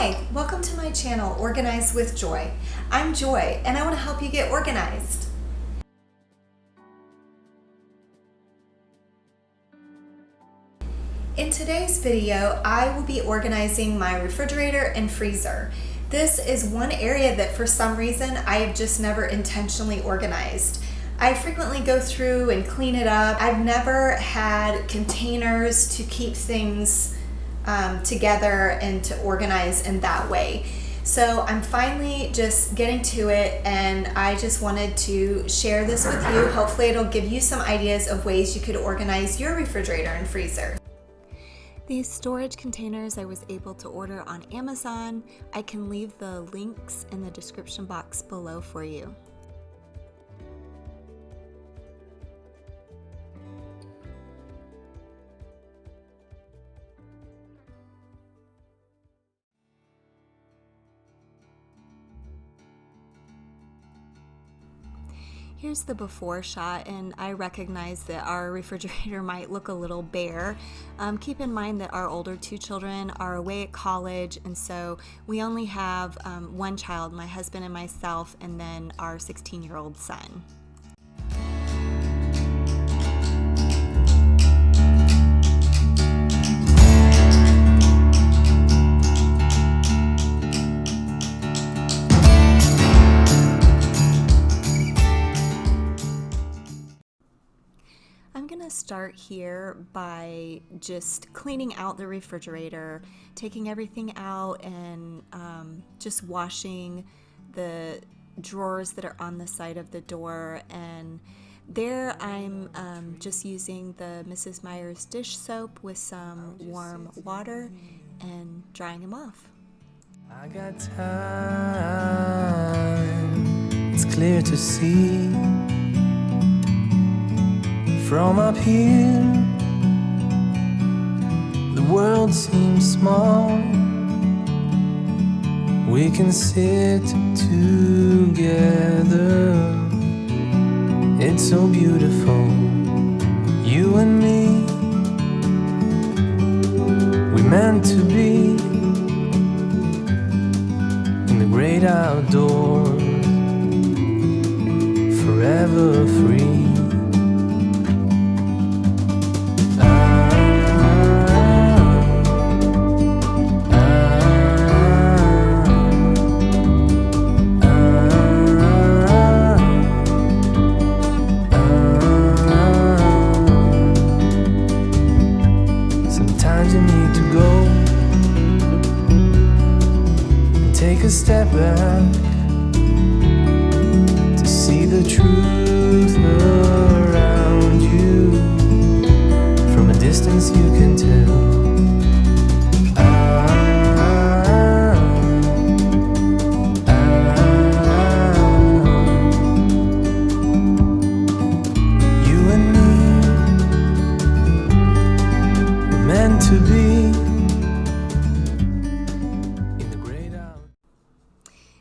Hi, welcome to my channel, Organize with Joy. I'm Joy, and I want to help you get organized. In today's video, I will be organizing my refrigerator and freezer. This is one area that for some reason I have just never intentionally organized. I frequently go through and clean it up. I've never had containers to keep things together and to organize in that way. So I'm finally just getting to it, and I just wanted to share this with you. Hopefully it'll give you some ideas of ways you could organize your refrigerator and freezer. These storage containers I was able to order on Amazon. I can leave the links in the description box below for you. Here's the before shot, and I recognize that our refrigerator might look a little bare. Keep in mind that our older two children are away at college, and so we only have one child, my husband and myself, and then our 16-year-old son. I'm gonna start here by just cleaning out the refrigerator, taking everything out, and just washing the drawers that are on the side of the door. And there I'm just using the Mrs. Meyer's dish soap with some warm water and drying them off. I got time, it's clear to see. From up here, the world seems small. We can sit together. It's so beautiful, you and me. We meant to be in the great outdoors, forever free. Take a step back to see the truth around you. From a distance you can tell. You and me were meant to be.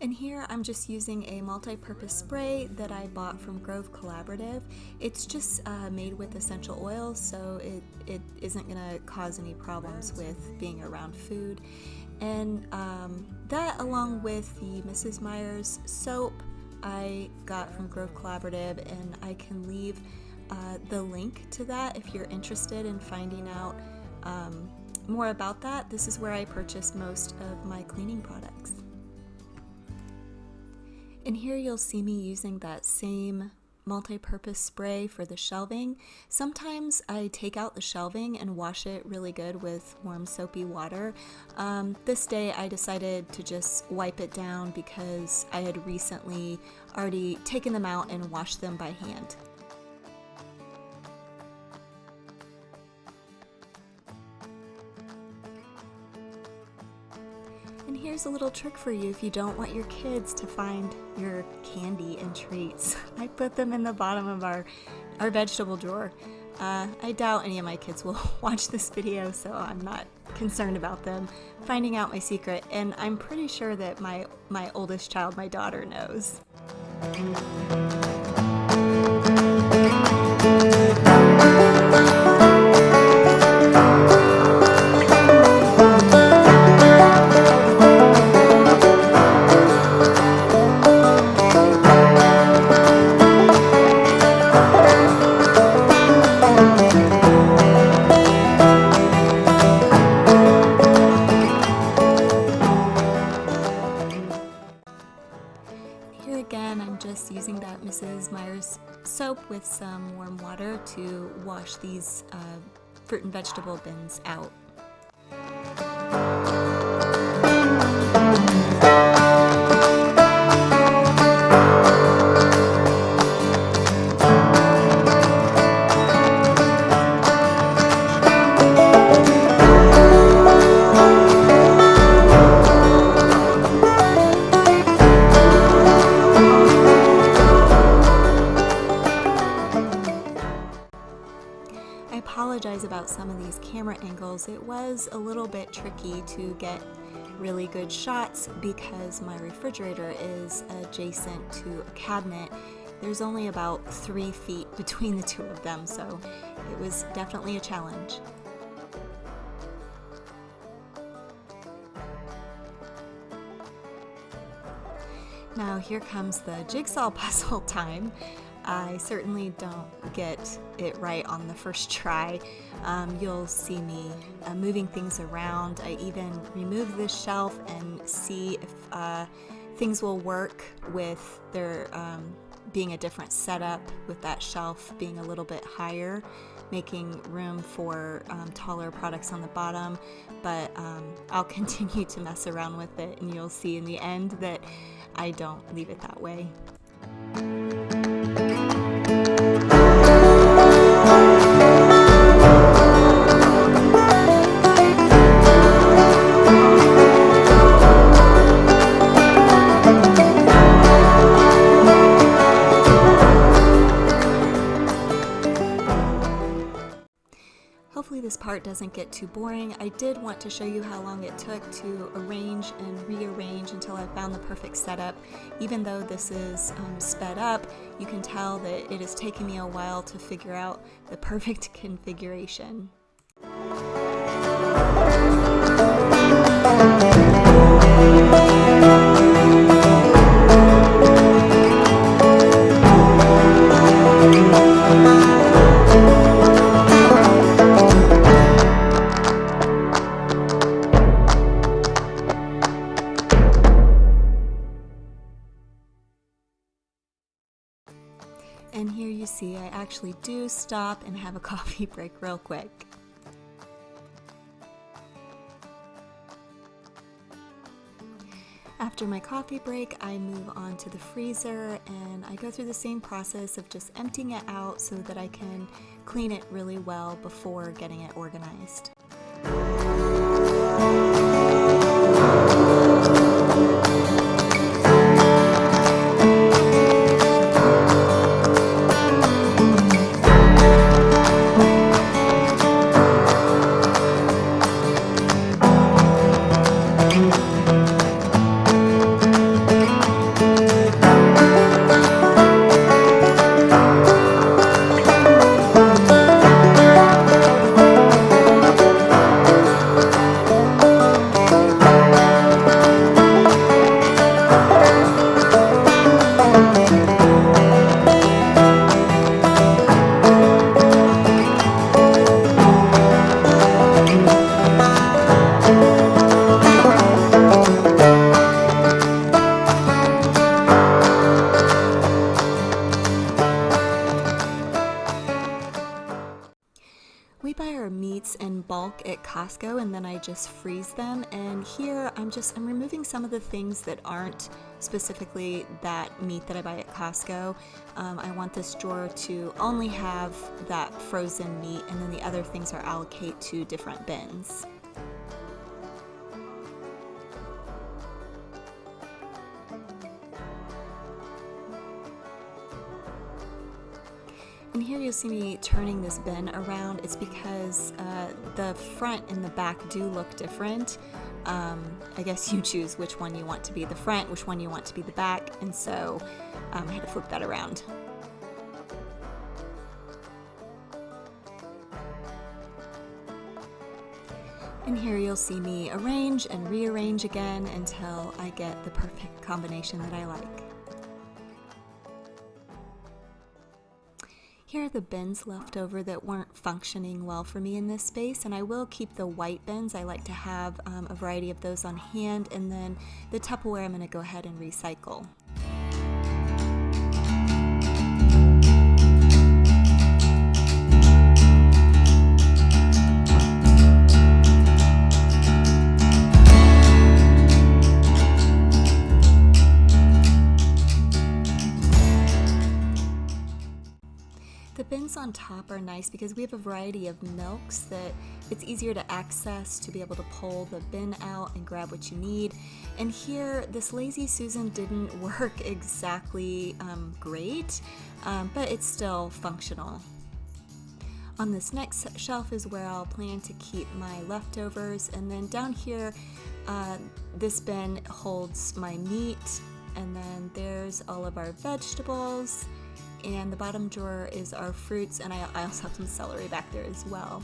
And here I'm just using a multi-purpose spray that I bought from Grove Collaborative. It's just made with essential oils, so it isn't going to cause any problems with being around food. And that, along with the Mrs. Meyer's soap I got from Grove Collaborative, and I can leave the link to that if you're interested in finding out more about that. This is where I purchase most of my cleaning products. And here you'll see me using that same multi-purpose spray for the shelving. Sometimes I take out the shelving and wash it really good with warm soapy water. This day I decided to just wipe it down because I had recently already taken them out and washed them by hand. And here's a little trick for you if you don't want your kids to find your candy and treats. I put them in the bottom of our vegetable drawer. I doubt any of my kids will watch this video, so I'm not concerned about them finding out my secret. And I'm pretty sure that my oldest child, my daughter, knows. Mrs. Meyer's soap with some warm water to wash these fruit and vegetable bins out. I apologize about some of these camera angles. It was a little bit tricky to get really good shots because my refrigerator is adjacent to a cabinet. There's only about 3 feet between the two of them, so it was definitely a challenge. Now here comes the jigsaw puzzle time. I certainly don't get it right on the first try. You'll see me moving things around. I even remove this shelf and see if things will work with there being a different setup, with that shelf being a little bit higher, making room for taller products on the bottom. But I'll continue to mess around with it, and you'll see in the end that I don't leave it that way. Hopefully this part doesn't get too boring. I did want to show you how long it took to arrange and rearrange until I found the perfect setup. Even though this is sped up, you can tell that it is taking me a while to figure out the perfect configuration. And here you see I actually do stop and have a coffee break real quick. After my coffee break, I move on to the freezer and I go through the same process of just emptying it out so that I can clean it really well before getting it organized. We buy our meats in bulk at Costco and then I just freeze them, and here I'm removing some of the things that aren't specifically that meat that I buy at Costco. I want this drawer to only have that frozen meat, and then the other things are allocated to different bins. And here you'll see me turning this bin around. It's because the front and the back do look different. I guess you choose which one you want to be the front, which one you want to be the back, and so I had to flip that around. And here you'll see me arrange and rearrange again until I get the perfect combination that I like. Here are the bins left over that weren't functioning well for me in this space, and I will keep the white bins. I like to have a variety of those on hand, and then the Tupperware I'm going to go ahead and recycle. on top are nice because we have a variety of milks that it's easier to access to be able to pull the bin out and grab what you need. And here, this Lazy Susan didn't work exactly great, but it's still functional. On this next shelf is where I'll plan to keep my leftovers, and then down here, this bin holds my meat, and then there's all of our vegetables, and the bottom drawer is our fruits, and I also have some celery back there as well.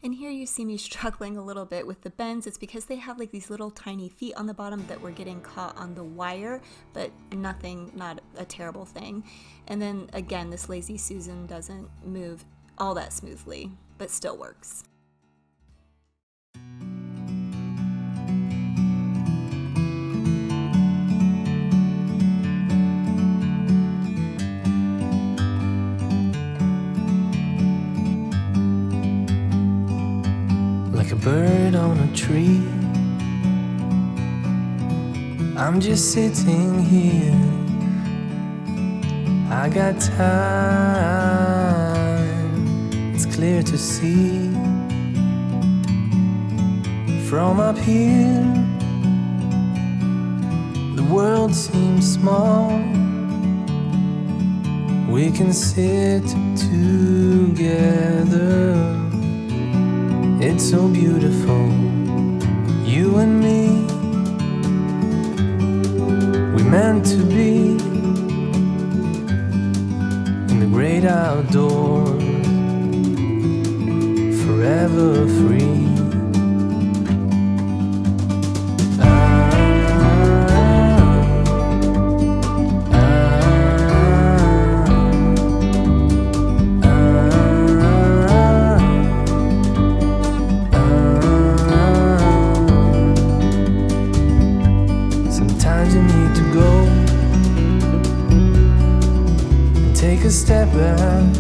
And here you see me struggling a little bit with the bins. It's because they have like these little tiny feet on the bottom that were getting caught on the wire, but nothing, not a terrible thing. And then again, this Lazy Susan doesn't move all that smoothly, but still works. Like a bird on a tree, I'm just sitting here. I got time, it's clear to see. From up here, the world seems small. We can sit together. It's so beautiful, you and me. We meant to be in the great outdoors, forever free. Take a step back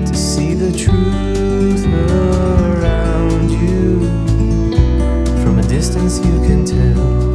to see the truth around you. From a distance you can tell